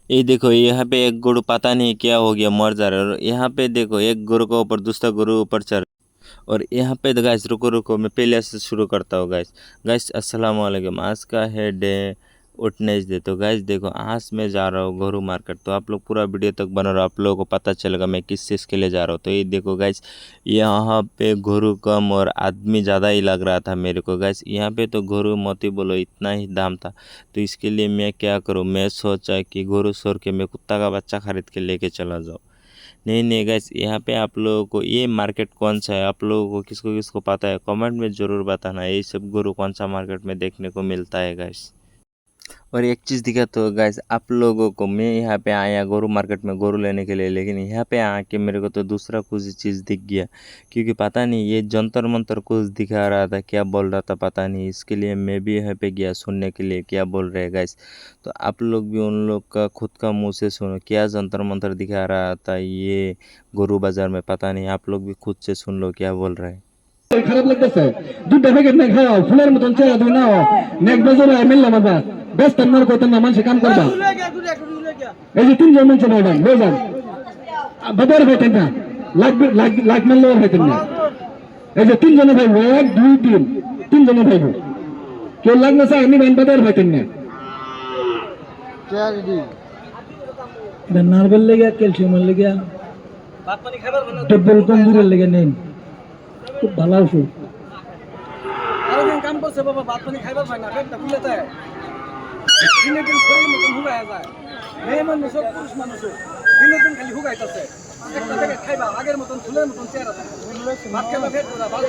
ये देखो यहाँ पे एक गुरु पता नहीं क्या हो गया मर जा रहा है। और यहाँ पे देखो एक गुरु के ऊपर दूसरा गुरु ऊपर चढ़। और यहाँ पे तो गाइस रुको रुको, मैं पहले से शुरू करता हूँ गाइस। गाइस अस्सलाम वालेकुम। आज का है डे उठनेस डे। तो गाइस देखो आज मैं जा रहा हूँ घोरू मार्केट। तो आप लोग पूरा वीडियो तक बना रहो, आप लोगों को पता चलेगा मैं किस चीज़ के लिए जा रहा हूँ। तो ये देखो गाइस, यहाँ पे घोरू कम और आदमी ज़्यादा ही लग रहा था मेरे को गाइस। यहाँ पे तो घोरू मोती बोलो इतना ही दाम था। तो इसके लिए मैं क्या करूँ, मैं सोचा कि घोरू छोड़ के मैं कुत्ता का बच्चा खरीद के लेके चला जाऊँ। नहीं नहीं गाइस, यहाँ पे आप लोगों को ये मार्केट कौन सा है, आप लोगों को किसको किसको पता है कमेंट में ज़रूर बताना। ये सब गुरु कौन सा मार्केट में देखने को मिलता है गाइस। और एक चीज़ दिखा तो गाइस आप लोगों को, मैं यहाँ पे आया गोरू मार्केट में गोरू लेने के लिए, लेकिन यहाँ पे आके मेरे को तो दूसरा कुछ चीज़ दिख गया। क्योंकि पता नहीं ये जंतर मंतर कुछ दिखा रहा था, क्या बोल रहा था पता नहीं। इसके लिए मैं भी यहाँ पे गया सुनने के लिए क्या बोल रहे हैं गाइस। तो आप लोग भी उन लोग का खुद का मुँह से सुनो क्या जंतर मंतर दिखा रहा था ये गोरू बाजार में, पता नहीं। आप लोग भी खुद से सुन लो क्या बोल रहे हैं। খারাপ লাগতেছে দুধ প্যাকেট না খাও ফুলের মতন চেহারা তুমি নাও নেক বেজর এমএলএ বাবা বেশ তোমার কত না মানুষ কাম করবা এই যে তিনজন মানুষ বলবেন বুঝান বাবার হইতেন না লাগবে লাগ মারলে হইতেন না এই যে তিনজনে ভাই এক দুই তিন তিনজনে ভাই কেউ লাগ না চাই আমি বাইন বাবার হইতেন না নারবেল লেগে ক্যালসিয়ামের লেগে ডবল কমজোরের লেগে নেই খুব ভালো ওষুধ সারাদিন কাম করছে বাবা, ভাত পানি খাইবার পায় না, পেটটা ফুলে যায়, দিনে দিন শরীর মতন হুগায় যায়। মেয়ে মানুষ হোক পুরুষ মানুষ হোক দিনে দিন খালি হুগাইতেছে। একটা প্যাকেট খাইবা আগের মতন ফুলের মতন চেহারা থাকে, ভাত খাইবা পেট ভরা, ভাত